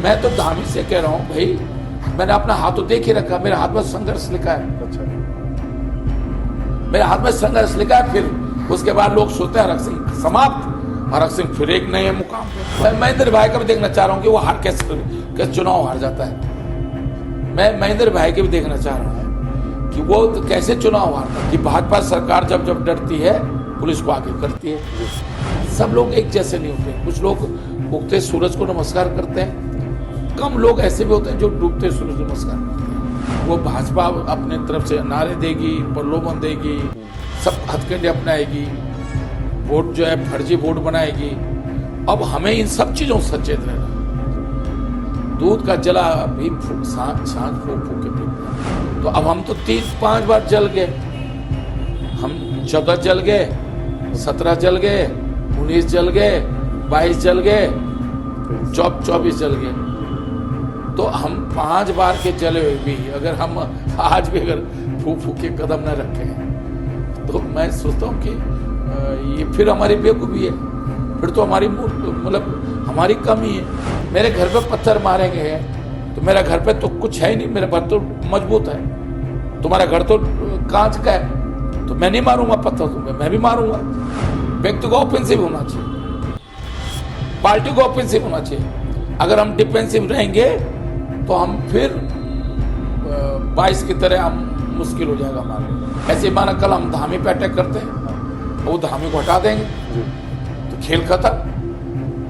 मैं तो धामी से कह रहा हूँ भाई, मैंने अपना हाथ तो देख ही रखा, मेरे हाथ में संघर्ष लिखा है। अच्छा, मेरे हाथ में संघर्ष लिखा है। फिर उसके बाद लोग सोचते हैं हरक सिंह समाप्त, हरक सिंह फिर एक नए मुकाम पे। मैं महेंद्र भाई का भी देखना चाह रहा हूँ कि वो हार कैसे चुनाव हार जाता है। मैं महेंद्र भाई के भी देखना चाह रहा हूँ कि वो तो कैसे चुनाव हारता है। कि भाजपा सरकार जब जब डरती है पुलिस को आगे करती है। सब लोग एक जैसे नहीं होते। कुछ लोग उगते सूरज को नमस्कार करते हैं, कम लोग ऐसे भी होते हैं जो डूबते सूरज को नमस्कार करते हैं। वो भाजपा अपने तरफ से नारे देगी, प्रलोभन देगी, सब हथकंडे अपनाएगी, वोट जो है फर्जी वोट बनाएगी। अब हमें इन सब चीजों से सचेत रहना। दूध का जला भी सांझ फूक फूक के पीना। तो अब हम तो 3-5 बार जल गए। हम 14 जल गए, 17 जल गए, 19 जल गए, 22 जल गए, 24 जल गए। तो हम 5 बार के जले हुए भी अगर हम आज भी अगर फूक फूक के कदम न रखें तो मैं सोचता हूँ कि ये फिर हमारी बेवकूफ़ी है। फिर तो हमारी मतलब हमारी कमी है। मेरे घर पे पत्थर मारे गए हैं तो मेरा घर पे तो कुछ है ही नहीं। मेरा घर तो मजबूत है, तुम्हारा घर तो कांच का है। तो मैं नहीं मारूंगा पत्थर तुम्हें, मैं भी मारूंगा। व्यक्ति को ऑफेंसिव होना चाहिए, पार्टी को ऑफेंसिव होना चाहिए। अगर हम डिफेंसिव रहेंगे तो हम फिर 22 की तरह हम मुश्किल हो जाएगा हमारे लिए। ऐसे माना कल हम धामी पे अटैक करते हैं, वो धामी को हटा देंगे तो खेल खत्म।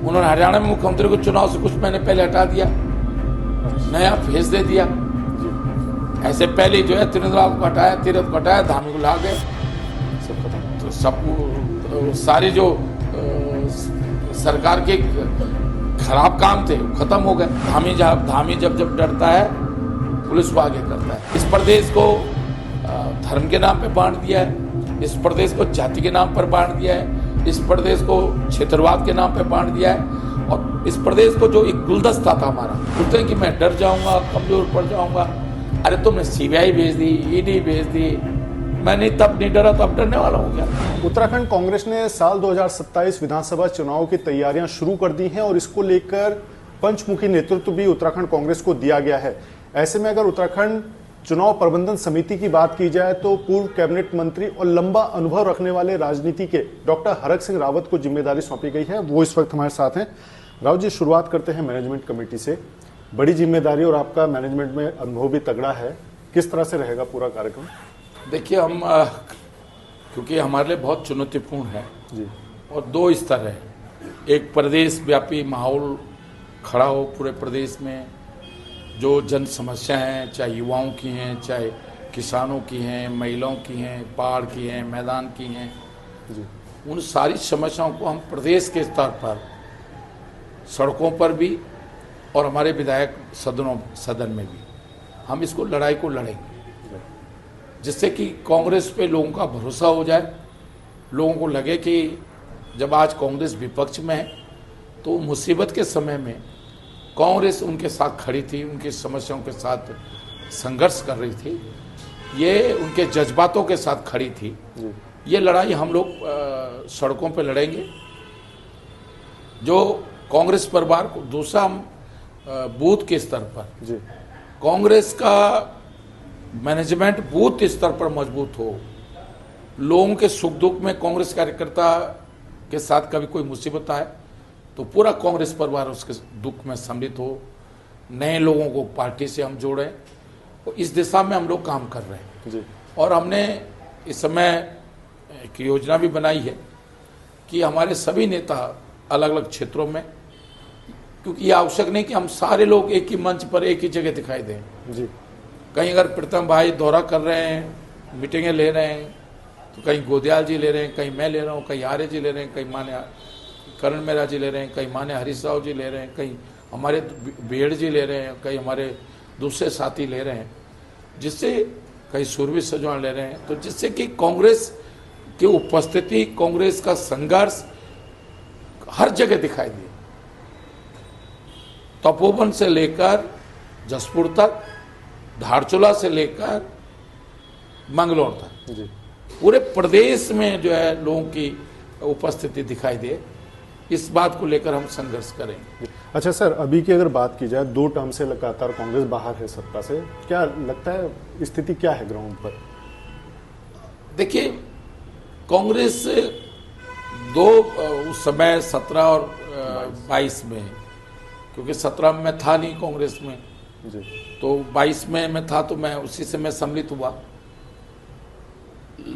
उन्होंने हरियाणा में मुख्यमंत्री को चुनाव से कुछ महीने पहले हटा दिया, नया फेस दे दिया। ऐसे पहले जो है त्रिनेन्द्र को हटाया, तीरथ को हटाया, धामी को ला गए, सब खत्म। तो सब सारे जो सरकार के खराब काम थे वो खत्म हो गए। धामी जब जब डरता है पुलिस को आगे करता है। इस प्रदेश को धर्म के नाम पे बांट दिया है, इस प्रदेश को जाति के नाम पर बांट दिया है, इस प्रदेश को क्षेत्रवाद के नाम पे बांट दिया है। और इस प्रदेश को जो एक गुलदस्ता था हमारा, बोलते हैं कि मैं डर जाऊंगा, कमजोर पड़ जाऊंगा। अरे तुमने सीबीआई भेज दी, ईडी भेज दी, मैं नहीं तब नहीं डरा तो अब डरने वाला हूँ क्या? उत्तराखंड कांग्रेस ने साल 2027 विधानसभा चुनाव की तैयारियां शुरू कर दी हैं और इसको लेकर पंचमुखी नेतृत्व भी उत्तराखंड कांग्रेस को दिया गया है। ऐसे में अगर उत्तराखंड चुनाव प्रबंधन समिति की बात की जाए तो पूर्व कैबिनेट मंत्री और लंबा अनुभव रखने वाले राजनीति के डॉक्टर हरक सिंह रावत को जिम्मेदारी सौंपी गई है। वो इस वक्त हमारे साथ हैं। रावत जी, शुरुआत करते हैं मैनेजमेंट कमेटी से। बड़ी जिम्मेदारी और आपका मैनेजमेंट में अनुभव भी तगड़ा है, किस तरह से रहेगा पूरा कार्यक्रम? देखिए, हम क्योंकि हमारे लिए बहुत चुनौतीपूर्ण है जी, और 2 स्तर है। एक प्रदेश व्यापी माहौल खड़ा हो पूरे प्रदेश में, जो जन समस्या हैं, चाहे युवाओं की हैं, चाहे किसानों की हैं, महिलाओं की हैं, बाढ़ की हैं, मैदान की हैं, उन सारी समस्याओं को हम प्रदेश के स्तर पर सड़कों पर भी और हमारे विधायक सदन में भी हम इसको लड़ाई को लड़ेंगे, जिससे कि कांग्रेस पे लोगों का भरोसा हो जाए। लोगों को लगे कि जब आज कांग्रेस विपक्ष में है तो मुसीबत के समय में कांग्रेस उनके साथ खड़ी थी, उनकी समस्याओं के साथ संघर्ष कर रही थी, ये उनके जज्बातों के साथ खड़ी थी। ये लड़ाई हम लोग सड़कों पे लड़ेंगे, जो कांग्रेस परिवार को। दूसरा, हम बूथ के स्तर पर कांग्रेस का मैनेजमेंट बूथ स्तर पर मजबूत हो। लोगों के सुख दुख में कांग्रेस कार्यकर्ता के साथ कभी कोई मुसीबत आए तो पूरा कांग्रेस परिवार उसके दुख में सम्मिलित हो। नए लोगों को पार्टी से हम जोड़ें, तो इस दिशा में हम लोग काम कर रहे हैं जी। और हमने इस समय एक योजना भी बनाई है कि हमारे सभी नेता अलग अलग क्षेत्रों में, क्योंकि ये आवश्यक नहीं कि हम सारे लोग एक ही मंच पर एक ही जगह दिखाई दें जी। कहीं अगर प्रीतम भाई दौरा कर रहे हैं, मीटिंगें ले रहे हैं, तो कहीं गोदयाल जी ले रहे हैं, कहीं मैं ले रहा हूँ, कहीं आर्य जी ले रहे हैं, कहीं मान्य करण मेहरा जी ले रहे हैं, कहीं मान्य हरीश राव जी ले रहे हैं, कहीं हमारे बेड़ जी ले रहे हैं, कहीं हमारे दूसरे साथी ले रहे हैं, जिससे कहीं सुरभि सजवान ले रहे हैं। तो जिससे कि कांग्रेस की उपस्थिति, कांग्रेस का संघर्ष हर जगह दिखाई दिए। तपोवन से लेकर जसपुर तक, धारचूला से लेकर मंगलौर तक, पूरे प्रदेश में जो है लोगों की उपस्थिति दिखाई दे। जी। इस बात को लेकर हम संघर्ष करेंगे। अच्छा सर, अभी की अगर बात की जाए 2 टर्म से लगातार कांग्रेस बाहर है सत्ता से, क्या लगता है स्थिति क्या है ग्राउंड पर? देखिए, कांग्रेस उस समय 17 और 22 में, क्योंकि 17 में मैं था नहीं कांग्रेस में, जी तो 22 में मैं था, तो मैं उसी से मैं सम्मिलित हुआ।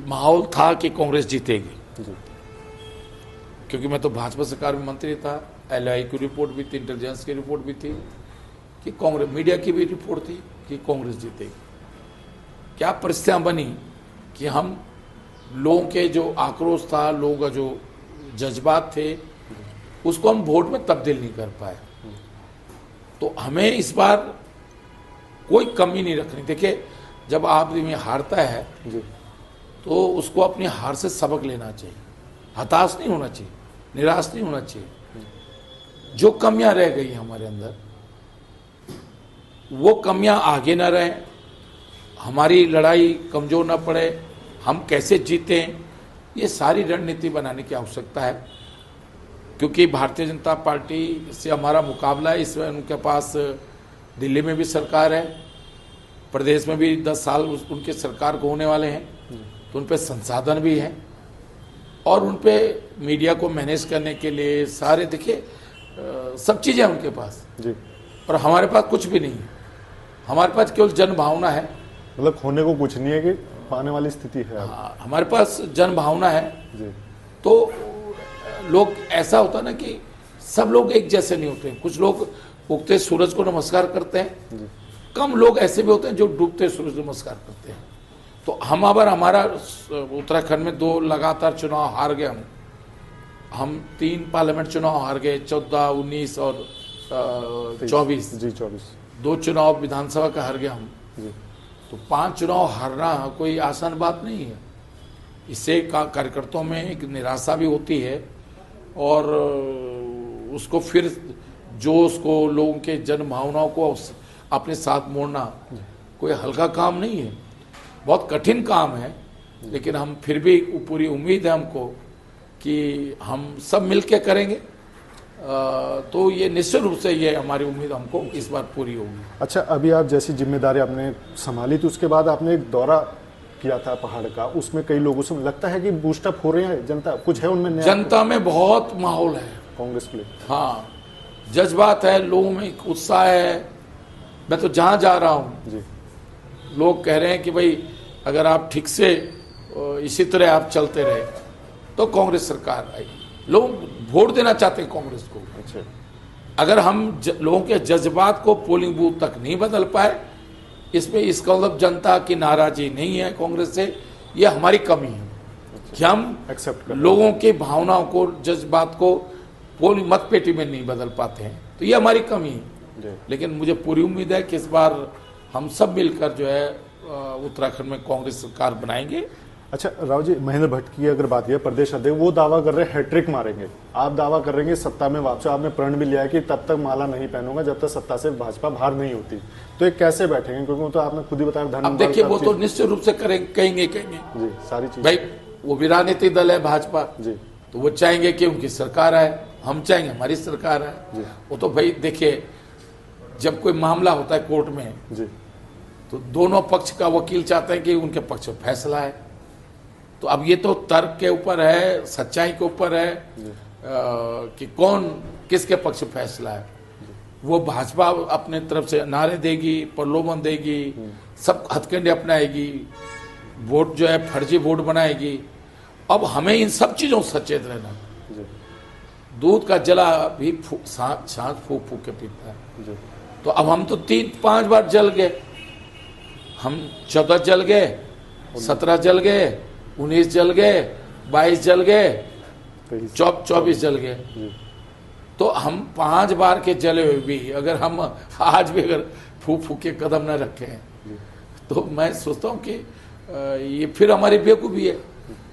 माहौल था कि कांग्रेस जीतेगी, जी क्योंकि मैं तो भाजपा सरकार में मंत्री था, LI की रिपोर्ट भी थी, इंटेलिजेंस की रिपोर्ट भी थी कि कांग्रेस, मीडिया की भी रिपोर्ट थी कि कांग्रेस जीतेगी। क्या परिस्थितियां बनी कि हम लोगों के जो आक्रोश था, लोगों का जो जज्बात थे, उसको हम वोट में तब्दील नहीं कर पाए। तो हमें इस बार कोई कमी नहीं रखनी। देखिए, जब आदमी हारता है जी तो उसको अपनी हार से सबक लेना चाहिए, हताश नहीं होना चाहिए, निराश नहीं होना चाहिए। जो कमियां रह गई हमारे अंदर, वो कमियां आगे ना रहें, हमारी लड़ाई कमजोर ना पड़े, हम कैसे जीतें, ये सारी रणनीति बनाने की आवश्यकता है। क्योंकि भारतीय जनता पार्टी से हमारा मुकाबला है, इसमें उनके पास दिल्ली में भी सरकार है, प्रदेश में भी 10 साल उनके सरकार को होने वाले हैं, तो उन पे संसाधन भी हैं और उन पे मीडिया को मैनेज करने के लिए सारे, देखिए सब चीज़ें हैं उनके पास जी। और हमारे पास कुछ भी नहीं है। हमारे पास केवल जन भावना है। मतलब खोने को कुछ नहीं है कि पाने वाली स्थिति है अब। हाँ, हमारे पास जन भावना है। जी तो लोग, ऐसा होता ना कि सब लोग एक जैसे नहीं होते, कुछ लोग उगते सूरज को नमस्कार करते हैं, कम लोग ऐसे भी होते हैं जो डूबते सूरज को नमस्कार करते हैं। तो हम अगर, हमारा उत्तराखंड में 2 लगातार चुनाव हार गए, हम 3 पार्लियामेंट चुनाव हार गए, 14, 19 और 24। जी 24 2 चुनाव विधानसभा का हार गए हम। जी तो 5 चुनाव हारना कोई आसान बात नहीं है। इससे कार्यकर्ताओं में एक निराशा भी होती है और उसको फिर जोश को, लोगों के जन भावनाओं को अपने साथ मोड़ना कोई हल्का काम नहीं है, बहुत कठिन काम है। लेकिन हम फिर भी, पूरी उम्मीद है हमको कि हम सब मिलके करेंगे, तो ये निश्चित रूप से ये हमारी उम्मीद हमको इस बार पूरी होगी। अच्छा, अभी आप जैसी जिम्मेदारी आपने संभाली, तो उसके बाद आपने एक दौरा किया था पहाड़ का, उसमें कई लोगों से लगता है कि बूस्टअप हो रहे हैं जनता, कुछ है उनमें नया? जनता में बहुत माहौल है कांग्रेस के लिए। हाँ, जज्बात है, लोगों में एक उत्साह है। मैं तो जहाँ जा रहा हूँ, जी लोग कह रहे हैं कि भाई अगर आप ठीक से इसी तरह आप चलते रहे तो कांग्रेस सरकार आएगी। लोग वोट देना चाहते हैं कांग्रेस को। अच्छा, अगर हम लोगों के जज्बात को पोलिंग बूथ तक नहीं बदल पाए, इसमें इसका मतलब जनता की नाराजगी नहीं है कांग्रेस से, ये हमारी कमी है कि हम एक्सेप्ट कर लोगों की भावनाओं को, जज्बात को पोलिंग मत पेटी में नहीं बदल पाते हैं, तो ये हमारी कमी है। जी। लेकिन मुझे पूरी उम्मीद है कि इस बार हम सब मिलकर जो है उत्तराखंड में कांग्रेस सरकार बनाएंगे। अच्छा राव जी, महेंद्र भट्ट की अगर बात किया, प्रदेश अध्यक्ष, वो दावा कर रहे हैं हैट्रिक मारेंगे, आप दावा कर रहे हैं सत्ता में वापसी। आपने प्रण भी लिया है कि तब तक माला नहीं पहनूंगा जब तक सत्ता से भाजपा बाहर नहीं होती। तो ये कैसे बैठेंगे, क्योंकि वो तो आपने खुद ही बताया। अब देखिए, वो तो निश्चित रूप से कहेंगे जी सारी चीज। भाई, वो भी राजनीतिक दल है भाजपा जी, तो वो चाहेंगे कि उनकी सरकार आए, हम चाहेंगे हमारी सरकार आए। वो तो भाई देखिए, जब कोई मामला होता है कोर्ट में, जी तो दोनों पक्ष का वकील चाहते हैं कि उनके पक्ष में फैसला है। तो अब ये तो तर्क के ऊपर है, सच्चाई के ऊपर है कि कौन किसके पक्ष में फैसला है। वो भाजपा अपने तरफ से नारे देगी, प्रलोभन देगी, सब हथकंडे अपनाएगी, वोट जो है फर्जी वोट बनाएगी। अब हमें इन सब चीजों से सचेत रहना। जी दूध का जला भी सांस फूक फूक के पीता है। जी। तो अब हम तो 3-5 बार जल गए, हम 14 जल गए, 17 जल गए, 19 जल गए, 22 जल गए, 24 जल गए। तो हम 5 बार के जले हुए भी अगर हम आज भी अगर फूक फूक के कदम न रखें, तो मैं सोचता हूँ कि ये फिर हमारी बेवकूफ़ी है,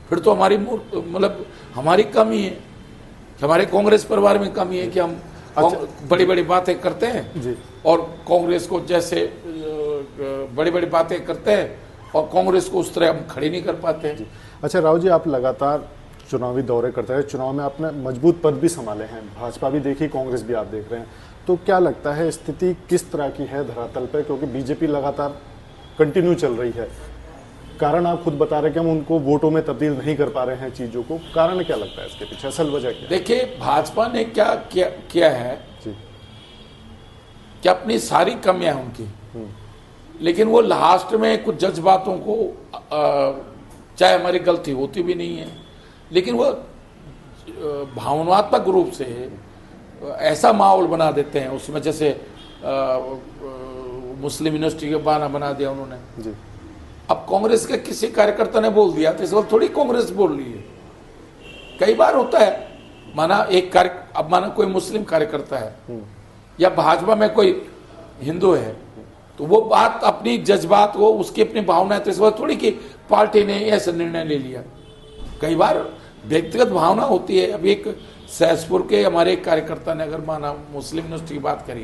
फिर तो हमारी मतलब हमारी कमी है, हमारे कांग्रेस परिवार में कमी है कि हम बड़ी बड़ी बातें करते हैं जी। और कांग्रेस को जैसे बड़ी बड़ी बातें करते हैं और कांग्रेस को उस तरह हम खड़ी नहीं कर पाते हैं। अच्छा राव जी, आप लगातार चुनावी दौरे करता है, चुनाव में आपने मजबूत पद भी संभाले हैं, भाजपा भी देखी, कांग्रेस भी आप देख रहे हैं, तो क्या लगता है स्थिति किस तरह की है धरातल पर? क्योंकि बीजेपी लगातार कंटिन्यू चल रही है, कारण आप खुद बता रहे हैं कि हम उनको वोटों में तब्दील नहीं कर पा रहे हैं चीजों को, कारण क्या लगता है इसके पीछे, असल वजह क्या है? देखिए, भाजपा ने क्या किया है जी, कि अपनी सारी कमियां उनकी, लेकिन वो लास्ट में कुछ जज्बातों को चाहे हमारी गलती होती भी नहीं है, लेकिन वो भावनात्मक रूप से ऐसा माहौल बना देते हैं उसमें, जैसे मुस्लिम यूनिवर्सिटी का बहाना बना दिया उन्होंने जी। अब कांग्रेस के किसी कार्यकर्ता ने बोल दिया तो इस वक्त थोड़ी कांग्रेस बोल रही है। कई बार होता है, माना अब माना कोई मुस्लिम कार्यकर्ता है या भाजपा में कोई हिंदू है, तो वो बात अपनी जज्बात वो उसकी अपनी भावना है, तो इस वक्त थोड़ी कि पार्टी ने ऐसा निर्णय ले लिया। कई बार व्यक्तिगत भावना होती है। अब एक सहसपुर के हमारे एक कार्यकर्ता ने अगर माना मुस्लिम यूनिवर्सिटी की बात करी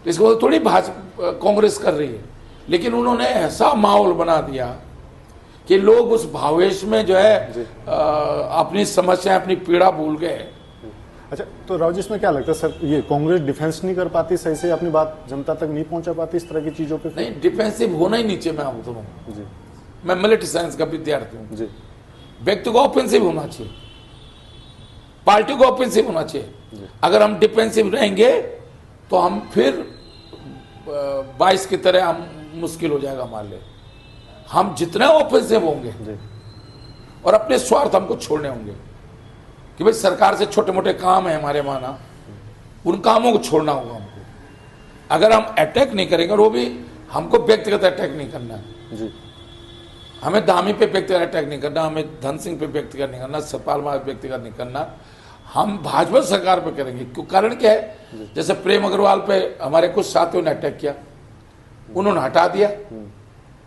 तो इसको थोड़ी भाजपा कांग्रेस कर रही है, लेकिन उन्होंने ऐसा माहौल बना दिया कि लोग उस भावेश में जो है अपनी समस्या अपनी पीड़ा भूल गए। अच्छा, तो राव जी इसमें क्या लगता है सर, ये कांग्रेस डिफेंस नहीं कर पाती सही से, अपनी बात जनता तक नहीं पहुंचा पाती इस तरह की चीजों पे? नहीं, डिफेंसिव होना ही नीचे मैं आपको बताऊं जी, मैं मिलिट्री साइंस का विद्यार्थी हूं। जी, व्यक्ति को ऑफेंसिव होना चाहिए, पार्टी को ऑफेंसिव होना चाहिए। अगर हम डिफेंसिव रहेंगे तो हम फिर 22 की तरह हम मुश्किल हो जाएगा हमारे लिए। हम जितने ऑफेंसिव होंगे और अपने स्वार्थ हमको छोड़ने होंगे कि भाई सरकार से छोटे मोटे काम है हमारे माना, उन कामों को छोड़ना होगा हमको। अगर हम अटैक नहीं करेंगे, और वो भी हमको व्यक्तिगत अटैक नहीं करना है जी, हमें धामी पे व्यक्तिगत अटैक नहीं करना, हमें धन सिंह पे व्यक्तिगत नहीं करना, सतपाल महाराज व्यक्तिगत नहीं करना, हम भाजपा सरकार पे करेंगे। क्यों? कारण क्या है, जैसे प्रेम अग्रवाल पे हमारे कुछ साथियों ने अटैक किया, उन्होंने हटा दिया,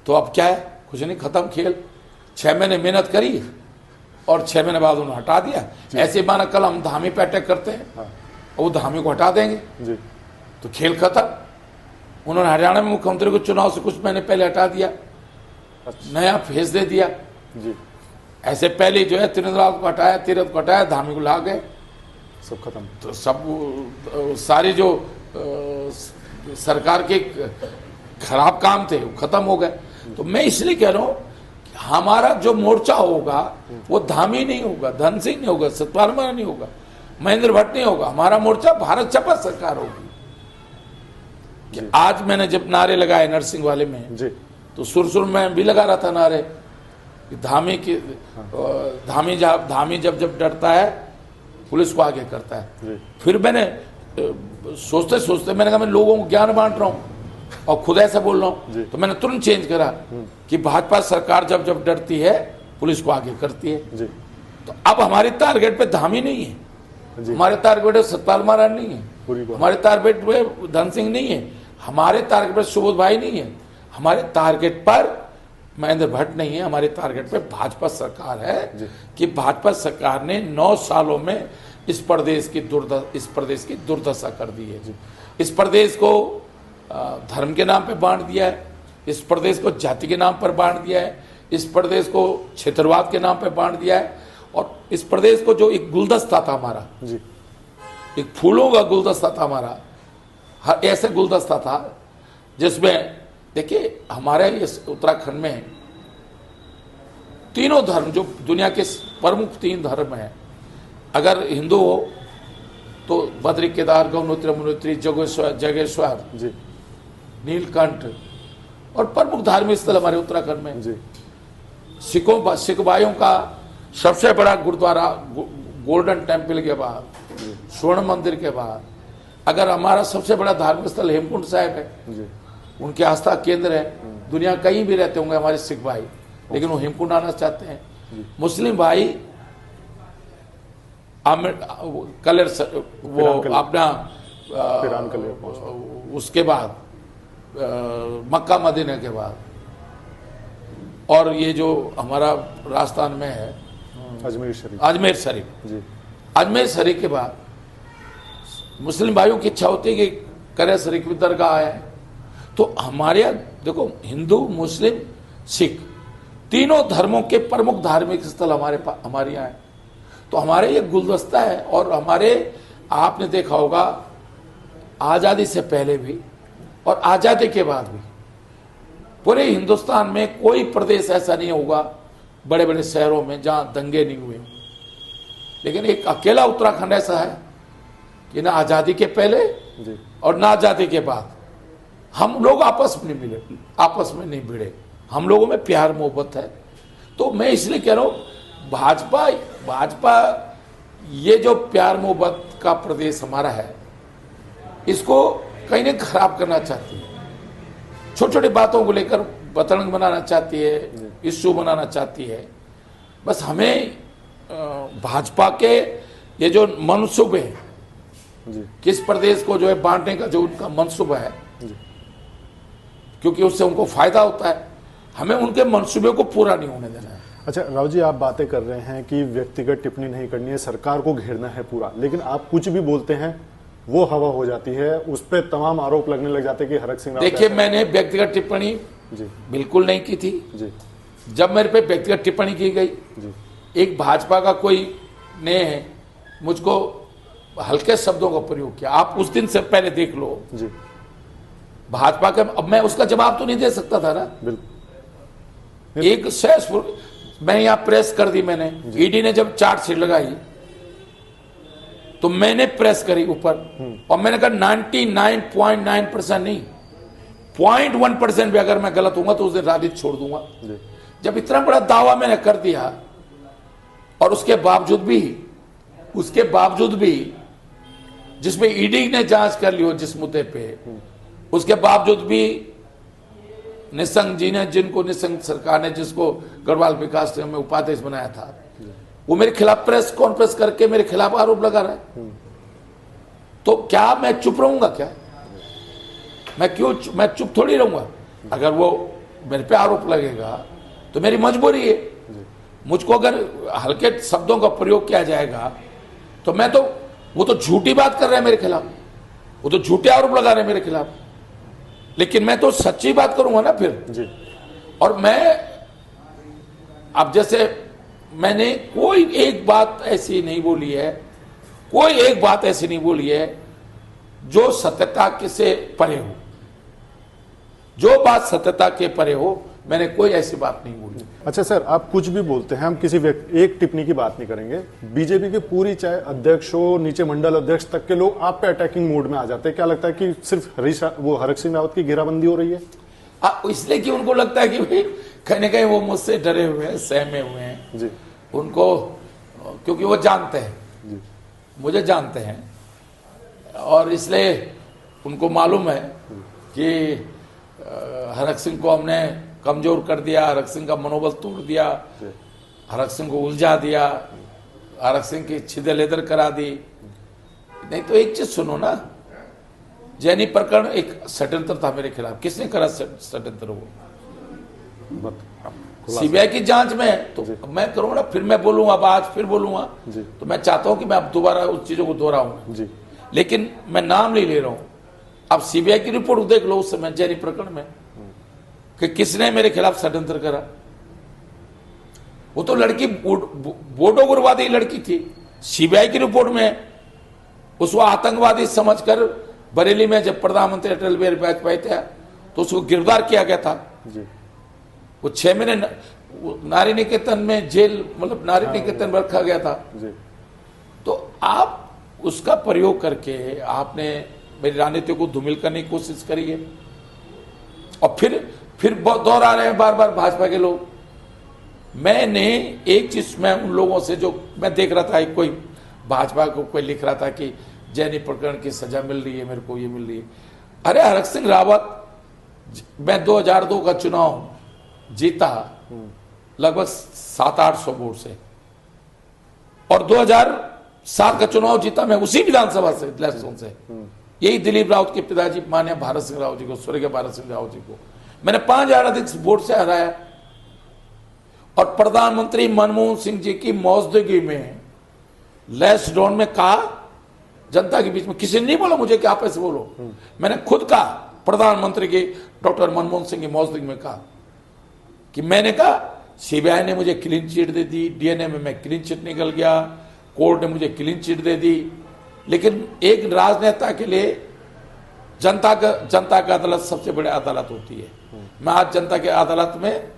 तो अब क्या है, कुछ नहीं, खत्म खेल। 6 महीने मेहनत करी और 6 महीने बाद उन्होंने हटा दिया। ऐसे माना कल हम धामी पे अटैक करते हैं और वो धामी को हटा देंगे जी, तो खेल खत्म। उन्होंने हरियाणा में मुख्यमंत्री को चुनाव से कुछ महीने पहले हटा दिया, नया फेस दे दिया जी, ऐसे पहले जो है त्रिनाथ को हटाया, तीरथ को हटाया, धामी को ला गए, सब खत्म। तो सब सारे जो सरकार के खराब काम थे वो खत्म हो गए। तो मैं इसलिए कह रहा हूं कि हमारा जो मोर्चा होगा वो धामी नहीं होगा, धन सिंह नहीं होगा, सतपाल महाराज नहीं होगा, महेंद्र भट्ट नहीं होगा, हमारा मोर्चा भारत शपथ सरकार होगी। आज मैंने जब नारे लगाए नरसिंह वाले में जी, तो सुर में भी लगा रहा था नारे, धामी की धामी जब डरता है पुलिस को आगे करता है। फिर मैंने सोचते सोचते मैंने कहा मैं लोगों को ज्ञान बांट रहा हूँ और खुद ऐसा बोल रहा हूँ, तो मैंने तुरंत चेंज करा कि भाजपा सरकार जब डरती है पुलिस को आगे करती है जी। तो अब हमारे टारगेट पे धामी नहीं है, हमारे टारगेट पे सतपाल महाराज नहीं है, हमारे टारगेट पे धन सिंह नहीं है, हमारे टारगेट पर सुबोध भाई नहीं है, हमारे टारगेट पर महेंद्र भट्ट नहीं है, हमारे टारगेट पे भाजपा सरकार है कि भाजपा सरकार ने 9 सालों में इस प्रदेश की दुर्दशा कर दी है। इस प्रदेश को धर्म के नाम पे बांट दिया है, इस प्रदेश को जाति के नाम पर बांट दिया है, इस प्रदेश को क्षेत्रवाद के नाम पे बांट दिया है, और इस प्रदेश को जो एक गुलदस्ता था हमारा, एक फूलों का गुलदस्ता था हमारा, हर ऐसे गुलदस्ता था जिसमें देखिए हमारे इस उत्तराखंड में तीनों धर्म जो दुनिया के प्रमुख 3 धर्म हैं, अगर हिंदू हो तो बद्री केदार गौनोत्री यमुनोत्री जगेश्वर नीलकंठ, और प्रमुख धार्मिक स्थल हमारे उत्तराखंड में सिख भाइयों का सबसे बड़ा गुरुद्वारा गोल्डन टेम्पल के बाद, स्वर्ण मंदिर के बाद अगर हमारा सबसे बड़ा धार्मिक स्थल हेमकुंड साहिब है, उनके आस्था केंद्र है। दुनिया कहीं भी रहते होंगे हमारे सिख भाई, लेकिन वो हेमकुंड आना चाहते हैं। मुस्लिम भाई कलर वो अपना उसके बाद मक्का मदीना के बाद, और ये जो हमारा राजस्थान में है अजमेर शरीफ के बाद मुस्लिम भाइयों की इच्छा होती है कि करे शरीफ की दरगाह है। तो हमारे यहाँ देखो हिंदू मुस्लिम सिख तीनों धर्मों के प्रमुख धार्मिक स्थल हमारे यहाँ है। तो हमारे ये गुलदस्ता है। और हमारे, आपने देखा होगा आजादी से पहले भी और आजादी के बाद भी पूरे हिंदुस्तान में कोई प्रदेश ऐसा नहीं होगा बड़े बड़े शहरों में जहां दंगे नहीं हुए। लेकिन एक अकेला उत्तराखंड ऐसा है कि ना आजादी के पहले और ना आजादी के बाद हम लोग आपस में नहीं मिले, आपस में नहीं भिड़े। हम लोगों में प्यार मोहब्बत है। तो मैं इसलिए कह रहा हूं भाजपा ये जो प्यार मोहब्बत का प्रदेश हमारा है, इसको कहीं ना खराब करना चाहती है। छोटी छोटी बातों को लेकर बतरंग बनाना चाहती है, इश्यू बनाना चाहती है। बस हमें भाजपा के ये जो मनसूबे हैं, किस प्रदेश को जो है बांटने का जो उनका मनसूबा है, क्योंकि उससे उनको फायदा होता है, हमें उनके मनसूबे को पूरा नहीं होने देना है। अच्छा राव जी, आप बातें कर रहे हैं कि व्यक्तिगत टिप्पणी नहीं करनी है, सरकार को घेरना है पूरा, लेकिन आप कुछ भी बोलते हैं वो हवा हो जाती है, उस पर तमाम आरोप लगने लग जाते हैं कि हरक सिंह रावत। देखिए, मैंने व्यक्तिगत टिप्पणी बिल्कुल नहीं की थी। जब मेरे पे व्यक्तिगत टिप्पणी की गई, एक भाजपा का कोई ने मुझको हल्के शब्दों का प्रयोग किया, आप उस दिन से पहले देख लो भाजपा का। अब मैं उसका जवाब तो नहीं दे सकता था ना, बिल्कुल। एक शेष मैं यहां प्रेस कर दी मैंने, ईडी ने जब चार्जशीट लगाई तो मैंने प्रेस करी ऊपर और मैंने कहा 99.9% नहीं, 0.1% भी अगर मैं गलत हूंगा तो उस दिन राजनीति छोड़ दूंगा। जब इतना बड़ा दावा मैंने कर दिया और उसके बावजूद भी जिसमें ईडी ने जांच कर ली हो जिस मुद्दे पे, उसके बावजूद भी निशंक जी ने, जिनको निशंक सरकार ने, जिसको गढ़वाल विकास निगम में उपाध्यक्ष बनाया था, वो मेरे खिलाफ प्रेस कॉन्फ्रेंस करके मेरे खिलाफ आरोप लगा रहा है। तो क्या मैं चुप रहूंगा? क्या मैं चुप थोड़ी रहूंगा। अगर वो मेरे पे आरोप लगेगा तो मेरी मजबूरी है। मुझको अगर हल्के शब्दों का प्रयोग किया जाएगा तो वो तो झूठी बात कर रहे हैं मेरे खिलाफ, वो तो झूठे आरोप लगा रहे हैं मेरे खिलाफ, लेकिन मैं तो सच्ची बात करूंगा ना फिर। और मैं अब जैसे मैंने कोई एक बात ऐसी नहीं बोली है, जो सत्यता के से परे हो, जो बात सत्यता के परे हो, मैंने कोई ऐसी बात नहीं बोली। अच्छा सर, आप कुछ भी बोलते हैं, हम किसी एक टिप्पणी की बात नहीं करेंगे। बीजेपी के पूरी, चाहे अध्यक्ष हो, नीचे मंडल अध्यक्ष तक के लोग आप पे अटैकिंग मोड में आ जाते हैं। क्या लगता है कि सिर्फ हरक सिंह रावत की घेराबंदी हो रही है? इसलिए कि उनको लगता है कि भाई कहीं ना कहीं वो मुझसे डरे हुए हैं, सहमे हुए हैं जी। उनको, क्योंकि वो जानते हैं जी, मुझे जानते हैं, और इसलिए उनको मालूम है कि हरक सिंह को हमने कमजोर कर दिया, हरक सिंह का मनोबल तोड़ दिया, हरक सिंह को उलझा दिया, हरक सिंह की छिदे लेदर करा दी। नहीं तो एक चीज सुनो ना, जैनी प्रकरण एक षड्यंत्र था मेरे खिलाफ। किसने करा षड्यंत्र? वो सीबीआई की जांच में। तो मैं करूंगा ना, फिर मैं बोलूंगा, अब आज फिर बोलूंगा। तो मैं चाहता हूं कि मैं अब दोबारा उस चीजों को दोहराऊं, लेकिन मैं नाम नहीं ले रहा हूं। अब सीबीआई की रिपोर्ट देख लो उस समय जैनी प्रकरण में कि किसने मेरे खिलाफ षड्यंत्र करा। वो तो लड़की बोडो गुरवादी लड़की थी। सीबीआई की रिपोर्ट में उसको आतंकवादी समझकर बरेली में जब प्रधानमंत्री अटल बिहारी वाजपेयी थे तो उसको गिरफ्तार किया गया था जी। वो 6 महीने नारी निकेतन में जेल, मतलब नारी निकेतन में रखा गया था जी। तो आप उसका प्रयोग करके आपने मेरी राजनीति को धूमिल करने की कोशिश करी है, और फिर दोहरा रहे हैं बार बार भाजपा के लोग। मैंने एक चीज, मैं उन लोगों से जो मैं देख रहा था, कोई भाजपा को कोई लिख रहा था कि जैनी प्रकरण की सजा मिल रही है मेरे को, ये मिल रही है। अरे हरक सिंह रावत, मैं 2002 का चुनाव जीता लगभग 700-800 वोट से, और 2007 का चुनाव जीता मैं उसी विधानसभा से, इलेक्शन से। यही दिलीप रावत के पिताजी माननीय भारत सिंह रावत जी को, स्वर्गीय भारत सिंह रावत जी को मैंने 5000 अधिक वोट से हराया। और प्रधानमंत्री मनमोहन सिंह जी की मौजूदगी में लैसडाउन में कहा जनता के बीच में, किसी ने नहीं बोला मुझे कि आप ऐसे बोलो, मैंने खुद कहा प्रधानमंत्री की, डॉक्टर मनमोहन सिंह की मौजूदगी में कहा कि मैंने कहा सीबीआई ने मुझे क्लीन चिट दे दी, डीएनए में मैं क्लीन चिट निकल गया, कोर्ट ने मुझे क्लीन चिट दे दी। लेकिन एक राजनेता के लिए जनता का अदालत सबसे बड़ी अदालत होती है। मैं आज जनता के अदालत में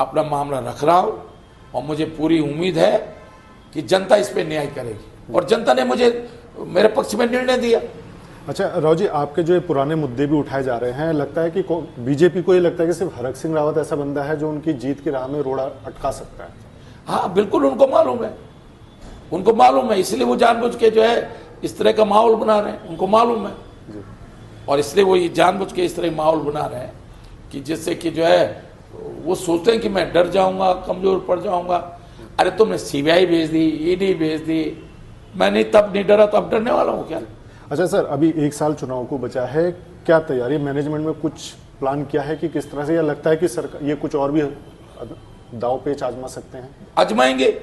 अपना मामला रख रहा हूं और मुझे पूरी उम्मीद है कि जनता इस पे न्याय करेगी और जनता ने मुझे मेरे पक्ष में निर्णय दिया। अच्छा राव जी, आपके जो ये पुराने मुद्दे भी उठाए जा रहे हैं, लगता है कि बीजेपी को ये लगता है कि सिर्फ हरक सिंह रावत ऐसा बंदा है जो उनकी जीत की राह में रोड़ा अटका सकता है? हाँ बिल्कुल, उनको मालूम है, इसलिए वो जानबूझ के जो है इस तरह का माहौल बना रहे हैं, उनको मालूम है जी। और इसलिए वो ये जानबूझ के इस तरह माहौल बना रहे हैं कि जिससे कि जो है वो सोचते हैं कि मैं डर जाऊंगा, कमजोर पड़ जाऊंगा। अरे तुमने सीबीआई भेज दी, ईडी भेज दी, मैं नहीं डरा तो अब डरने वाला हूँ क्या? अच्छा सर, अभी 1 साल चुनाव को बचा है, क्या तैयारी मैनेजमेंट में कुछ प्लान किया है कि किस तरह से, या लगता है कि सरकार ये कुछ और भी दाव पेच आजमा सकते हैं? आजमाएंगे,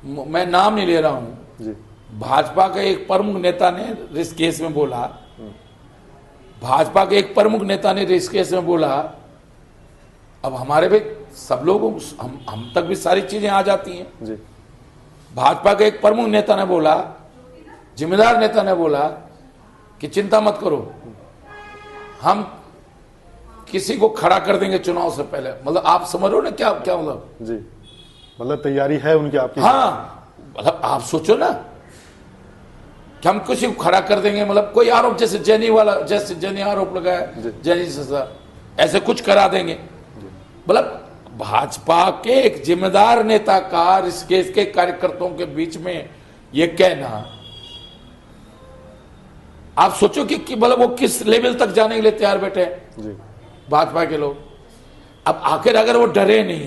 मैं नाम नहीं ले रहा हूँ जी। भाजपा के एक प्रमुख नेता ने इस केस में बोला, भाजपा के एक प्रमुख नेता ने इस केस में बोला, अब हमारे भी सब लोगों हम तक भी सारी चीजें आ जाती हैं जी। भाजपा के एक प्रमुख नेता ने बोला, जिम्मेदार नेता ने बोला कि चिंता मत करो, हम किसी को खड़ा कर देंगे चुनाव से पहले। मतलब आप समझ रहे हो ना क्या क्या मतलब जी, मतलब तैयारी है उनकी आपकी? हाँ, मतलब आप सोचो ना कि हम किसी को खड़ा कर देंगे, मतलब कोई आरोप जैसे जैनी आरोप लगाया, जैनी से ऐसे कुछ करा देंगे। मतलब भाजपा के एक जिम्मेदार नेता का इस केस के कार्यकर्ताओं के बीच में ये कहना, आप सोचो कि मतलब वो किस लेवल तक जाने के लिए तैयार बैठे हैं जी। भाजपा के लोग। अब आखिर अगर वो डरे नहीं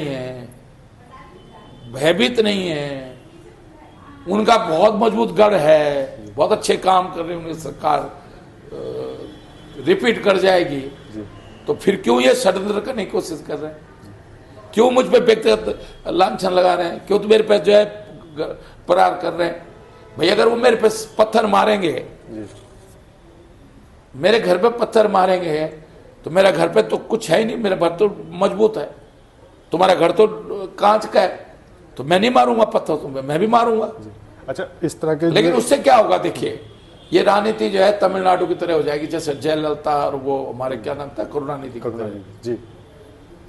है, भयभीत नहीं है, उनका बहुत मजबूत गढ़ है, बहुत अच्छे काम कर रही है, उनकी सरकार रिपीट कर जाएगी, तो फिर क्यों ये षड्यंत्र करने की कोशिश कर रहे हैं? क्यों मुझ पे व्यक्तिगत लांछन लगा रहे हैं? क्यों तो मेरे पे जो है प्रहार कर रहे हैं? भाई अगर वो मेरे पे पत्थर मारेंगे, मेरे घर पे पत्थर मारेंगे, तो मेरा घर पे तो कुछ है ही नहीं, मेरा घर तो मजबूत है, तुम्हारा घर तो कांच का है, तो मैं नहीं मारूंगा पत्थर तुम्हें, मैं भी मारूंगा। अच्छा, इस तरह के लेकिन उससे क्या होगा, देखिए ये राजनीति जो है तमिलनाडु की तरह हो जाएगी, जैसे जयललिता और वो हमारे क्या नाम था, करुणानिधि की तरह जी।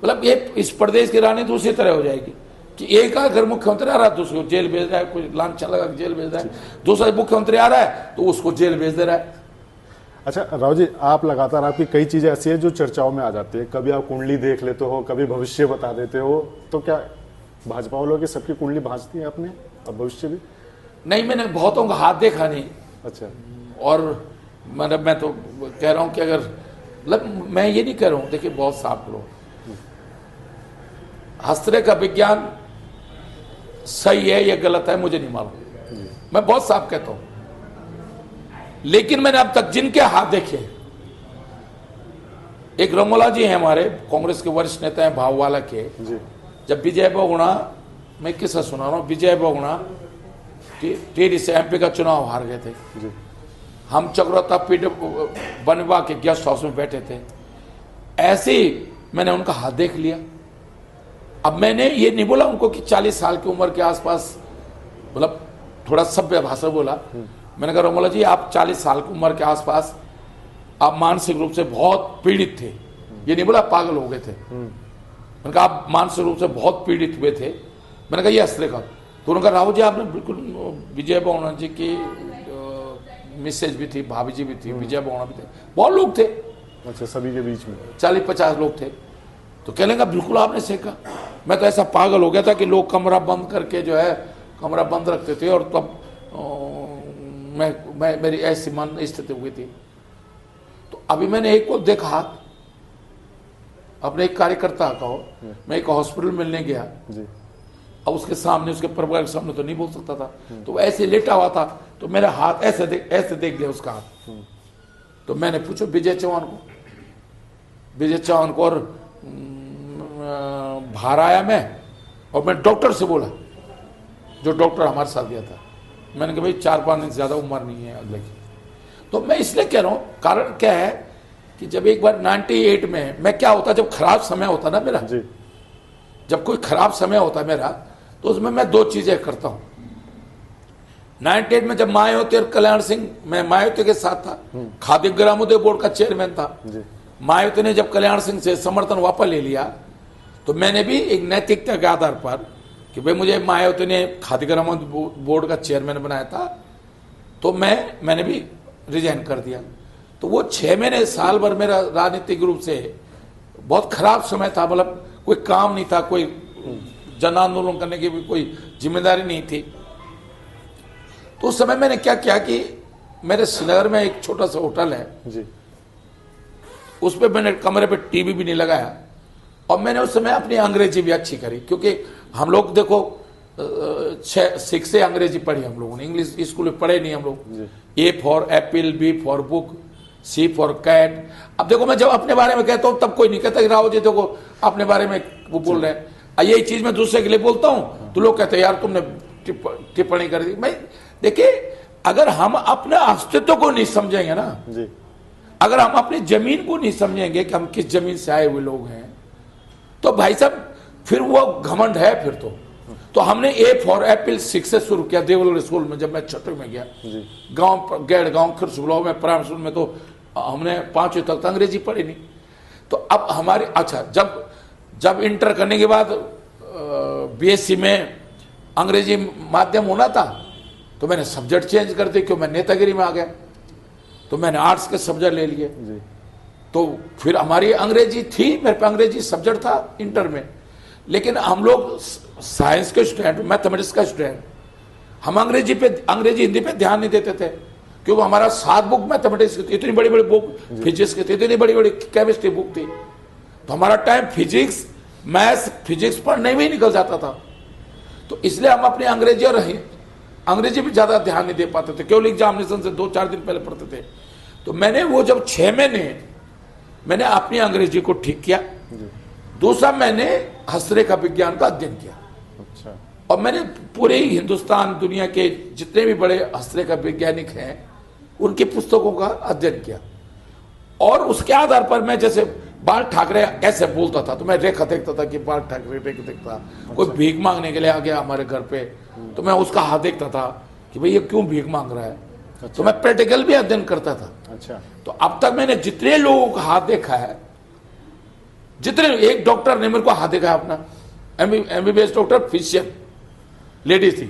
मतलब ये इस प्रदेश की राजनीति उसी तरह हो जाएगी कि एक अगर मुख्यमंत्री आ रहा है तो उसको जेल भेज रहा है, कोई लांछन लगा के जेल भेज रहा है, दूसरा मुख्यमंत्री आ रहा है तो उसको जेल भेज दे रहा है। अच्छा राव जी, आप लगातार, आपकी कई चीजें ऐसी है जो चर्चाओं में आ जाती है, कभी आप कुंडली देख लेते हो, कभी भविष्य बता देते हो, तो क्या भाजपा वालों की सबकी कुंडली भांजती है आपने, अब भविष्य भी? नहीं, मैंने बहुतों का हाथ देखा नहीं। अच्छा। और मतलब मैं तो कह रहा हूं कि अगर, मतलब मैं ये नहीं कह रहा हूं, देखिए बहुत साफ करो, हस्तरे का विज्ञान सही है या गलत है मुझे नहीं मालूम, मैं बहुत साफ कहता हूं, लेकिन मैंने अब तक जिनके हाथ देखे, एक रमोला जी हैं हमारे कांग्रेस के वरिष्ठ नेता हैं भाववाला के जी। जब विजय बहुगुणा, मैं किस्सा सुना रहा हूं, विजय बहुगुणा टीडी से एमपी का चुनाव हार गए थे जी। हम चक्रौता पीठ बनवा के गेस्ट हाउस में बैठे थे, ऐसे ही मैंने उनका हाथ देख लिया। अब मैंने ये नहीं बोला उनको कि 40 साल की उम्र के आसपास, मतलब थोड़ा सभ्य भाषा बोला, मैंने कहा रमोला जी आप 40 साल की उम्र के आसपास आप मानसिक रूप से बहुत पीड़ित थे, ये नहीं बोला पागल हो गए थे, मैंने कहा आप मानसिक रूप से बहुत पीड़ित हुए थे। मैंने कहा ये हंसने का, तो उन्होंने कहा राहुल जी आपने बिल्कुल, विजय बहुगुणा जी की मिसेज भी थी, भाभी जी भी थी, विजय बहुगुणा भी थे, बहुत लोग थे, अच्छा, सभी के बीच में 40-50 लोग थे, तो कहने का बिल्कुल आपने सेका। मैं तो ऐसा पागल हो गया था कि लोग कमरा बंद करके जो है कमरा बंद रखते थे, और तब मैं मेरी ऐसी मन स्थिति हुई थी। तो अभी मैंने एक को देखा, अपने एक कार्यकर्ता का हो, मैं एक हॉस्पिटल मिलने गया जी। अब उसके सामने, उसके परिवार के सामने तो नहीं बोल सकता था, तो ऐसे लेटा हुआ था, तो मेरा हाथ ऐसे देख लिया उसका हाथ, तो मैंने पूछा विजय चौहान को, और बाहर आया मैं, और मैं डॉक्टर से बोला, जो डॉक्टर हमारे साथ गया था, मैंने कहा भाई 4-5 दिन से ज्यादा उम्र नहीं है अगले की। तो मैं इसलिए कह रहा हूं, कारण क्या है कि जब एक बार 98 में मैं क्या होता, जब खराब समय होता ना मेरा, जी जब कोई खराब समय होता मेरा, तो उसमें मैं दो चीजें करता हूं। 98 में जब मायावती और कल्याण सिंह, मैं मायावती के साथ था, खाद्य ग्रामोदय बोर्ड का चेयरमैन था। मायावती ने जब कल्याण सिंह से समर्थन वापस ले लिया, तो मैंने भी एक नैतिकता के आधार पर कि भाई मुझे मायावती ने खाद्य ग्रामोदय बोर्ड का चेयरमैन बनाया था, तो मैंने भी रिजाइन कर दिया। तो वो 6 महीने साल भर मेरा राजनीतिक रूप से बहुत खराब समय था। मतलब कोई काम नहीं था, कोई जन आंदोलन करने की भी कोई जिम्मेदारी नहीं थी। तो उस समय मैंने क्या किया कि मेरे श्रीनगर में एक छोटा सा होटल है जी, उस पर मैंने कमरे पे टीवी भी नहीं लगाया, और मैंने उस समय अपनी अंग्रेजी भी अच्छी करी, क्योंकि हम लोग देखो 6 से अंग्रेजी पढ़ी हम लोगों ने, इंग्लिश स्कूल में पढ़े नहीं हम लोग। A for apple, B for book, C for cat. अब देखो मैं जब अपने बारे में कहता हूं तब कोई नहीं कहता कि राव जी देखो अपने बारे में वो बोल रहे हैं। यही चीज मैं दूसरे के लिए बोलता हूं तो लोग कहते हैं यार तुमने टिप्पणी कर दी। मैं देखिए, अगर हम अपने अस्तित्व को नहीं समझेंगे ना जी, अगर हम अपनी जमीन को नहीं समझेंगे कि हम किस जमीन से आए हुए लोग हैं, तो भाई साहब फिर वो घमंड है फिर तो हमने ए फॉर एप्पल 6 से शुरू किया देवल स्कूल में। जब मैं छठवीं में गया, गांव गैर गांव खिरसुबलाव में प्राइमरी स्कूल में, तो हमने 5वीं तक तो अंग्रेजी पढ़ी नहीं। तो अब हमारे अच्छा जब इंटर करने के बाद बीएससी में अंग्रेजी माध्यम होना था, तो मैंने सब्जेक्ट चेंज कर दिया, क्यों मैं नेतागिरी में आ गया, तो मैंने आर्ट्स के सब्जेक्ट ले लिए। तो फिर हमारी अंग्रेजी थी, मेरे पे अंग्रेजी सब्जेक्ट था इंटर में, लेकिन हम लोग साइंस के स्टूडेंट, मैथमेटिक्स का स्टूडेंट, हम अंग्रेजी हिंदी पे ध्यान नहीं देते थे, क्योंकि हमारा 7 बुक मैथमेटिक्स की थी, इतनी बड़ी बड़ी बुक फिजिक्स की थी, इतनी बड़ी बड़ी केमिस्ट्री बुक थी। तो हमारा टाइम फिजिक्स, मैथ्स, फिजिक्स पढ़ने में ही निकल जाता था। तो इसलिए हम अपनी अंग्रेजी भी ज्यादा ध्यान नहीं दे पाते थे, केवल एग्जामिनेशन से 2-4 दिन पहले पढ़ते थे। तो मैंने वो जब 6 महीने मैंने अपनी अंग्रेजी को ठीक किया। दूसरा, मैंने हस्तरेखा विज्ञान का अध्ययन किया। अच्छा। और मैंने पूरे हिंदुस्तान, दुनिया के जितने भी बड़े हस्तरेखा वैज्ञानिक हैं उनकी पुस्तकों का अध्ययन किया, और उसके आधार पर मैं जैसे बाल ठाकरे ऐसे बोलता था, तो मैं रेखा देखता था कि बाल ठाकरे रेखा देखता। कोई भीख मांगने के लिए आ गया हमारे घर पे, तो मैं उसका हाथ देखता था कि भाई ये क्यों भीख मांग रहा है। अच्छा। तो मैं प्रैक्टिकल भी अध्ययन करता था। अच्छा। तो अब तक मैंने जितने लोगों का हाथ देखा है, जितने, एक डॉक्टर ने मेरे को हाथ देखा है अपना, एमबीबीएस डॉक्टर, फिजिशियन लेडी थी,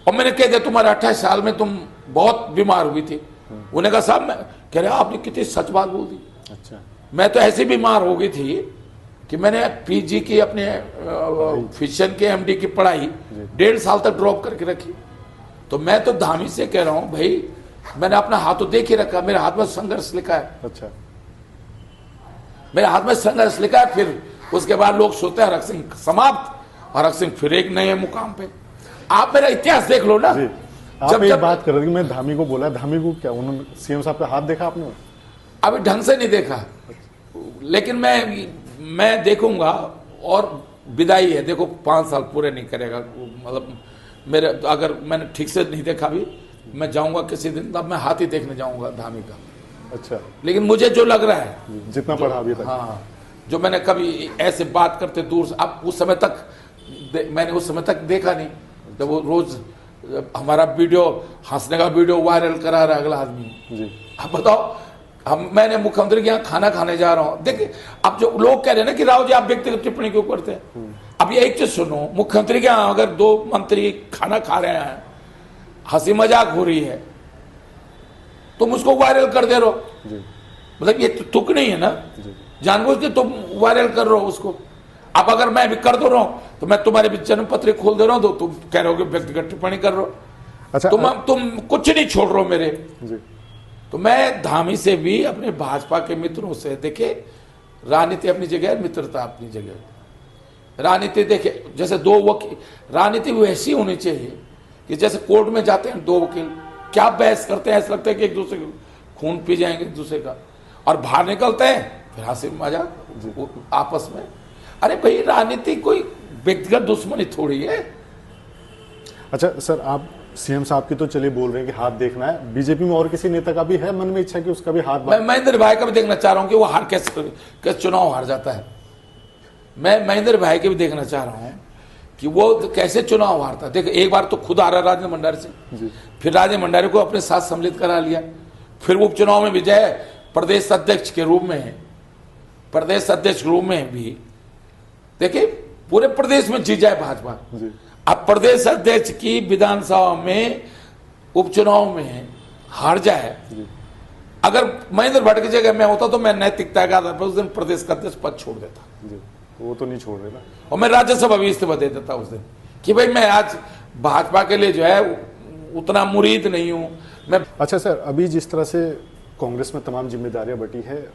और मैंने कह दिया तुम्हारे 28 साल में तुम बहुत बीमार हुई थी। उन्होंने कहा साहब, मैं कह रहे आपने कितनी सच बात बोल दी। अच्छा। मैं तो ऐसी बीमार हो गई थी कि मैंने पीजी की अपने फिजिशियन के एमडी की पढ़ाई 1.5 साल तक ड्रॉप करके रखी। तो मैं तो धामी से कह रहा हूं भाई, मैंने अपना हाथ तो देख ही रखा, मेरे हाथ में संघर्ष लिखा है। अच्छा। मेरे हाथ में संघर्ष लिखा है। फिर उसके बाद लोग सोते हैं हरक सिंह समाप्त, हरक सिंह फिर एक नए मुकाम पे। आप मेरा इतिहास देख लो ना। आप एक बात कर रहे थे, मैं धामी को बोला, धामी को क्या उन्होंने सीएम साहब का हाथ देखा आपने? अभी ढंग से नहीं देखा, लेकिन मैं देखूंगा। और विदाई है, देखो 5 साल पूरे नहीं करेगा, मतलब मेरे, अगर मैंने ठीक से नहीं देखा भी, मैं जाऊंगा किसी दिन, तब मैं हाथ ही देखने जाऊंगा धामी का। अच्छा। लेकिन मुझे जो लग रहा है, जितना पढ़ा अभी तक, हाँ, जो मैंने कभी ऐसे बात करते दूर से, अब उस समय तक मैंने उस समय तक देखा नहीं, जब वो रोज हमारा वीडियो, हंसने का वीडियो वायरल करा रहा है अगला आदमी। अब बताओ, मैंने मुख्यमंत्री के यहाँ खाना खाने जा रहा हूं, देखिए अब जो लोग कह रहे हैं ना कि राव जी आप व्यक्तिगत टिप्पणी क्यों करते हैं। अब ये एक चीज सुनो, मुख्यमंत्री के यहाँ अगर 2 मंत्री खाना खा रहे हैं, हंसी मजाक हो रही है, तुम उसको वायरल कर दे रहे हो। मतलब ये तुक नहीं है ना, जानबूझ के तुम वायरल कर रहे हो उसको। अब अगर मैं भी कर दो रहा हूं, तो मैं तुम्हारे भी जन्म पत्र खोल दे रहा हूं, तो तुम कह रहे हो कि व्यक्तिगत टिप्पणी कर रहे हो। अच्छा, तुम कुछ नहीं छोड़ रहे हो मेरे। तो मैं धामी से भी, अपने भाजपा के मित्रों से, देखे राजनीति अपनी जगह है, मित्रता अपनी जगह। राजनीति देखे जैसे 2 वकील, राजनीति वैसी होनी चाहिए कि जैसे कोर्ट में जाते हैं 2 वकील, क्या बहस करते हैं, ऐसा लगता है कि एक दूसरे को खून पी जाएंगे एक दूसरे का, और बाहर निकलते हैं फिर हंसी मजाक आपस में। अरे भाई, राजनीति कोई व्यक्तिगत दुश्मनी थोड़ी है। अच्छा सर, आप सीएम साहब की तो चलिए बोल रहे हैं कि हाथ देखना है, बीजेपी में और किसी नेता का भी है मन में इच्छा कि उसका भी हाथ? मैं महेंद्र भाई का भी देखना चाह रहा हूं कि वो हार कैसे चुनाव हार जाता है। मैं महेंद्र भाई के भी देखना चाह रहा हूं कि वो कैसे चुनाव हारता है। देखो, एक बार तो खुद हारा राजेंद्र भंडारी से, फिर राजेंद्र भंडारी को अपने साथ सम्मिलित करा लिया, फिर उपचुनाव में विजय प्रदेश अध्यक्ष के रूप में, प्रदेश अध्यक्ष रूप में भी देखिए पूरे प्रदेश में जीत जाए भाजपा। अब प्रदेश अध्यक्ष की विधानसभा में उपचुनाव में हार जाए, अगर महेंद्र भट्ट की जगह मैं होता तो मैं नैतिकता के आधार पर उस दिन प्रदेश का अध्यक्ष पद छोड़ देता। वो तो नहीं छोड़ रहे ना, और मैं राज्यसभा भी इस्तीफा दे देता उस दिन कि भाई मैं आज भाजपा के लिए जो है उतना मुरीद नहीं हूं मैं। अच्छा सर, अभी जिस तरह से कांग्रेस में तमाम जिम्मेदारियां बटी है,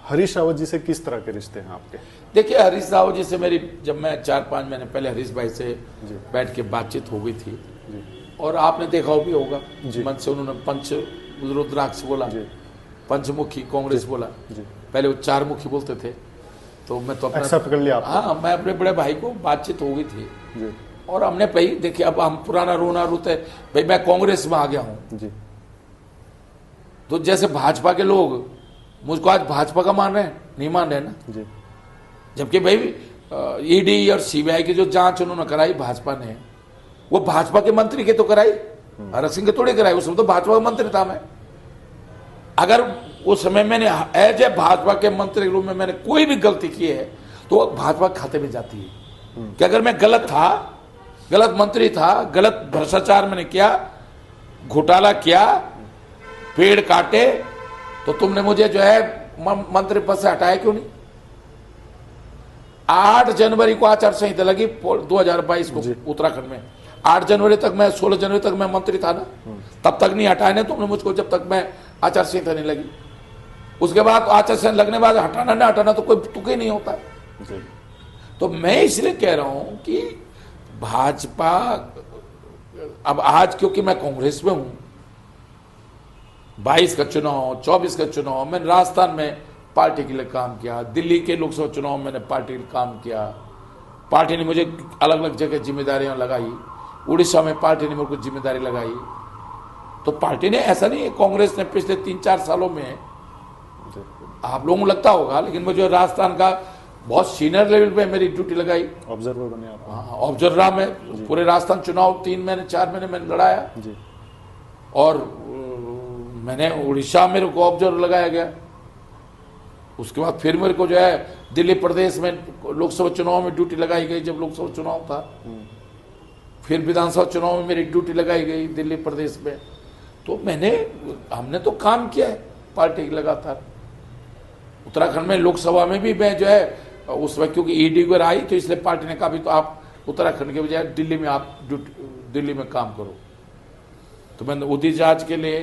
हरीश रावत जी से किस तरह के रिश्ते हैं आपके? देखिए, हरीश रावत जी से मेरी जब मैं 4-5 महीने पहले हरीश भाई से बैठ के बातचीत हो गई थी, और आपने देखा भी होगा मंच से उन्होंने पंच रुद्राक्ष बोला, पंचमुखी कांग्रेस बोला, पहले वो 4 मुखी बोलते थे, तो मैं तो एक्सेप्ट कर लिया आप? हाँ, मैं अपने बड़े भाई को बातचीत हो गई थी और हमने भाई देखिए अब हम पुराना रोना रोते भाई मैं कांग्रेस में आ गया हूं जी, तो जैसे भाजपा के लोग मुझको आज भाजपा का मान रहे हैं, नहीं मान रहे ना जी। जबकि भाई ईडी और सीबीआई की जो जांच उन्होंने कराई भाजपा ने, वो भाजपा के मंत्री के तो कराई, हरक सिंह के थोड़ी कराई, उसमें तो भाजपा का मंत्री था मैं। अगर उस समय मैंने एज ए भाजपा के मंत्री के रूप में मैंने कोई भी गलती की है तो भाजपा के खाते में जाती है कि अगर मैं गलत था, गलत मंत्री था, गलत भ्रष्टाचार मैंने किया, घोटाला किया, पेड़ काटे, तो तुमने मुझे जो है मंत्री पद से हटाया क्यों नहीं? 8 जनवरी को आचार संहिता लगी 2022 को उत्तराखंड में, 8 जनवरी तक मैं 16 जनवरी तक मैं मंत्री था ना, तब तक नहीं हटाया तुमने मुझको, जब तक मैं आचार संहिता नहीं लगी। उसके बाद आचार संहिता लगने के बाद हटाना ना हटाना तो कोई तुक ही नहीं होता। तो मैं इसलिए कह रहा हूं कि भाजपा अब आज क्योंकि मैं कांग्रेस में हूं, 22 का चुनाव, 24 का चुनाव मैंने राजस्थान में पार्टी के लिए काम किया, दिल्ली के लोकसभा चुनाव मैंने पार्टी के लिए काम किया, पार्टी ने मुझे अलग अलग जगह जिम्मेदारियां लगाई, उड़ीसा में पार्टी ने मेरे को जिम्मेदारी लगाई। तो पार्टी ने ऐसा नहीं है, कांग्रेस ने पिछले 3-4 सालों में, आप लोगों को लगता होगा, लेकिन मुझे राजस्थान का बहुत सीनियर लेवल पे मेरी ड्यूटी लगाई, ऑब्जर्वर बने आप? हाँ, ऑब्जर्वर में पूरे राजस्थान चुनाव 3 महीने 4 महीने मैंने लड़ाया जी। और मैंने उड़ीसा मेरे को ऑब्जर्वर लगाया गया, उसके बाद फिर मेरे को जो है दिल्ली प्रदेश में लोकसभा चुनाव में ड्यूटी लगाई गई जब लोकसभा चुनाव था, फिर विधानसभा चुनाव में मेरी ड्यूटी लगाई गई दिल्ली प्रदेश में। तो हमने तो काम किया है पार्टी की लगातार। उत्तराखंड में लोकसभा में भी मैं जो है उस वक्त क्योंकि ईडी को आई तो इसलिए पार्टी ने कहा भी तो आप उत्तराखंड के बजाय दिल्ली में आप दिल्ली में काम करो। तो मैंने उदी जहाज के लिए,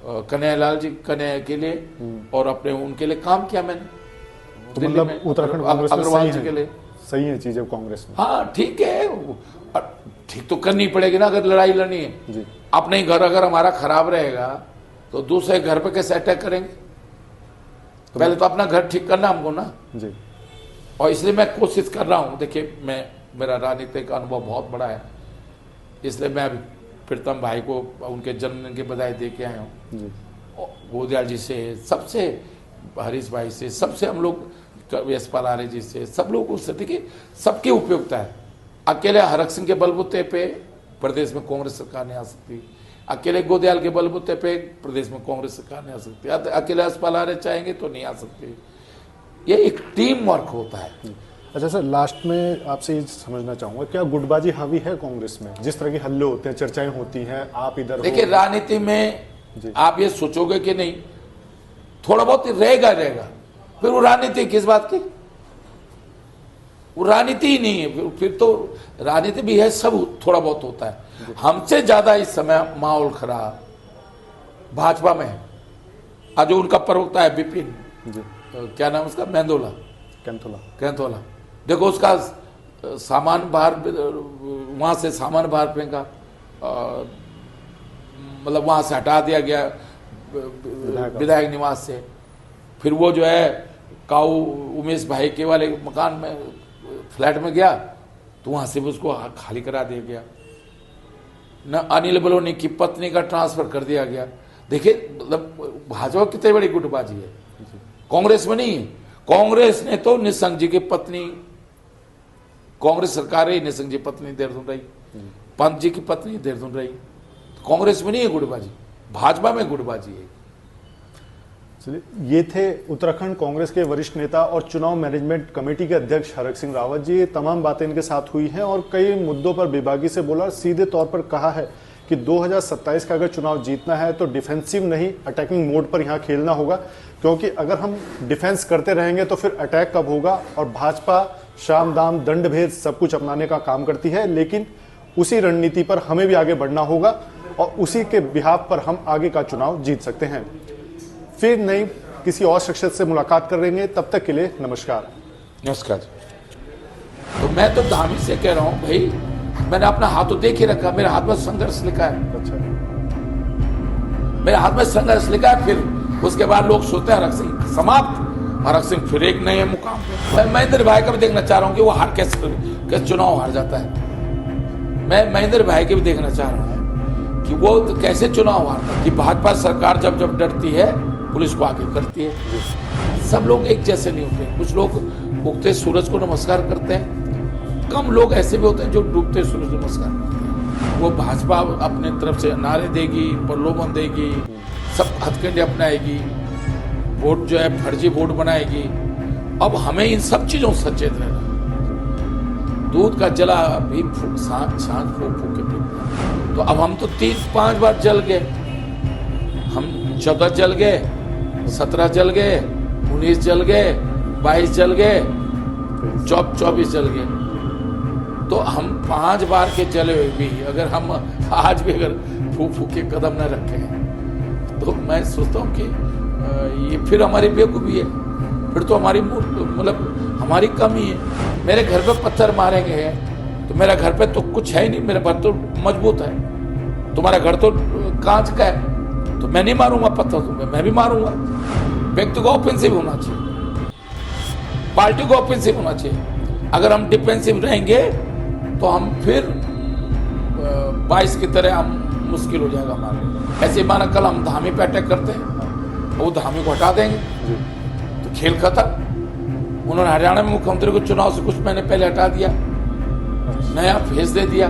कन्हैयालाल जी कन्हैया के लिए और अपने उनके लिए काम किया मैंने। तो मतलब उत्तराखंड कांग्रेस में अग्रवाल जी के लिए सही है चीजें कांग्रेस में? हाँ ठीक है, ठीक तो करनी पड़ेगी ना अगर लड़ाई लड़नी है जी। अपने ही घर अगर हमारा खराब रहेगा तो दूसरे घर पे कैसे अटैक करेंगे? तो पहले तो अपना घर ठीक करना हमको ना जी। और इसलिए मैं कोशिश कर रहा हूँ, देखिए मेरा राजनीतिक अनुभव बहुत बड़ा है, इसलिए मैं अभी प्रीतम भाई को उनके जन्मदिन की बधाई दे के आया हूँ, गोदयाल जी से, सबसे हरीश भाई से, सबसे हम लोग यशपाल आर्य जी से, सब लोग उससे, देखिए सबकी उपयोगिता है। अकेले हरक सिंह के बलबूते पे प्रदेश में कांग्रेस सरकार नहीं आ सकती, अकेले गोदयाल के बलबूते पे प्रदेश में कांग्रेस सरकार नहीं आ सकती, अकेले यशपाल आर्य चाहेंगे तो नहीं आ सकती। ये एक टीम वर्क होता है। अच्छा सर, लास्ट में आपसे ये समझना चाहूंगा, क्या गुटबाजी हावी है कांग्रेस में? जिस तरह के हल्ले होते हैं, चर्चाएं होती हैं, आप इधर देखिए राजनीति में आप ये सोचोगे कि नहीं थोड़ा बहुत रहेगा, फिर वो राजनीति किस बात की? वो राजनीति ही नहीं है, फिर तो राजनीति भी है, सब थोड़ा बहुत होता है। हमसे ज्यादा इस समय माहौल खराब भाजपा में है। आज जो उनका प्रवक्ता है विपिन, क्या नाम उसका, कैंथोला, देखो उसका सामान बाहर, वहां से सामान बाहर फेंका, मतलब वहां से हटा दिया गया विधायक निवास से। फिर वो जो है काऊ उमेश भाई के वाले मकान में फ्लैट में गया तो वहां से भी उसको खाली करा दिया गया। न अनिल बलूनी की पत्नी का ट्रांसफर कर दिया गया। देखिए मतलब भाजपा कितनी बड़ी गुटबाजी है, कांग्रेस में नहीं है। कांग्रेस ने तो निशंक जी की पत्नी, कांग्रेस सरकार ही निशंक जी पत्नी देहरादून रही, पंत जी की पत्नी देहरादून रही। तो कांग्रेस में नहीं है गुटबाजी, भाजपा में गुटबाजी है। चलिए, ये थे उत्तराखंड कांग्रेस के वरिष्ठ नेता और चुनाव मैनेजमेंट कमेटी के अध्यक्ष हरक सिंह रावत जी। तमाम बातें इनके साथ हुई हैं और कई मुद्दों पर बेबाकी से बोला, सीधे तौर पर कहा है कि 2027 का अगर चुनाव जीतना है तो डिफेंसिव नहीं अटैकिंग मोड पर यहाँ खेलना होगा, क्योंकि अगर हम डिफेंस करते रहेंगे तो फिर अटैक कब होगा। और भाजपा शाम दाम दंड भेद सब कुछ अपनाने का काम करती है, लेकिन उसी रणनीति पर हमें भी आगे बढ़ना होगा और उसी के बिहाफ पर हम आगे का चुनाव जीत सकते हैं। फिर नई किसी और शख्सियत से मुलाकात करेंगे, तब तक के लिए नमस्कार। नमस्कार। तो मैं तो धामी से कह रहा हूं भाई, मैंने अपना हाथ तो देख ही रखा, मेरे हाथ में संघर्ष लिखा है। अच्छा, मेरे हाथ में संघर्ष लिखा है। फिर उसके बाद लोग सोते हैं हरक सिंह समाप्त, हरक सिंह फिर एक नए मुकाम पे। मैं महेंद्र भाई का भी देखना चाह रहा हूं कि वो हार कैसे चुनाव हार जाता है। मैं महेंद्र भाई के भी देखना चाह रहा हूं कि वो तो कैसे चुनाव हारता है। कि भाजपा सरकार जब जब डरती है पुलिस को आगे करती है। सब लोग एक जैसे नहीं होते, कुछ लोग उगते सूरज को नमस्कार करते हैं, कम लोग ऐसे भी होते हैं जो डूबते सूरज को नमस्कार करते हैं। वो भाजपा अपने तरफ से नारे देगी, प्रलोभन देगी, सब हथकंडे अपनाएगी, वोट जो है फर्जी वोट बनाएगी। अब हमें इन सब चीजों से सचेत रहना। दूध का जला भी सांझ फूक फूक के पीना। तो अब हम तो 3-5 बार जल गए, हम 14 जल गए, 17 जल गए, 19 जल गए, 22 जल गए, 24 जल गए। तो हम 5 बार के जले हुए भी अगर हम आज भी अगर फूक फूक के कदम न रखें तो मैं सोचता हूँ कि ये फिर हमारी बेवकूफ़ी है, फिर तो हमारी मतलब हमारी कमी है। मेरे घर पे पत्थर मारेंगे तो मेरा घर पे तो कुछ है ही नहीं, मेरा घर तो मजबूत है, तुम्हारा घर तो कांच का है, तो मैं नहीं मारूंगा पत्थर तुम्हें, मैं भी मारूंगा। व्यक्ति को ऑफेंसिव होना चाहिए, पार्टी को ऑफेंसिव होना चाहिए। अगर हम डिफेंसिव रहेंगे तो हम फिर 22 की तरह हम मुश्किल हो जाएगा हमारे। ऐसे माना कल हम धामी पे अटैक करते हैं, वो धामी को हटा देंगे तो खेल खत्म। उन्होंने हरियाणा में मुख्यमंत्री को चुनाव से कुछ महीने पहले हटा दिया, नया फेस दे दिया।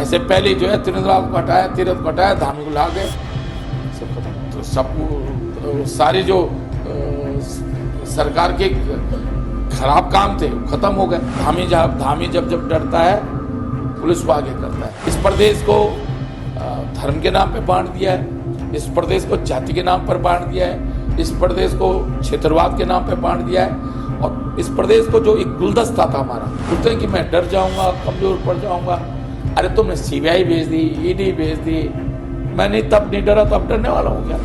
ऐसे पहले जो है त्रिनेन्द्र को हटाया, तीरथ को हटाया, धामी को ला गए, सब खत्म। तो सब सारे जो सरकार के खराब काम थे खत्म हो गए। धामी जब जब डरता है पुलिस को आगे करता है। इस प्रदेश को धर्म के नाम पे बांट दिया है, इस प्रदेश को जाति के नाम पर बांट दिया है, इस प्रदेश को क्षेत्रवाद के नाम पे बांट दिया है। और इस प्रदेश को जो एक गुलदस्ता था हमारा, बोलते हैं कि मैं डर जाऊंगा, कमजोर पड़ जाऊंगा। अरे तुमने CBI भेज दी, ED भेज दी, मैं नहीं तब नहीं डरा तो अब डरने वाला हूँ क्या?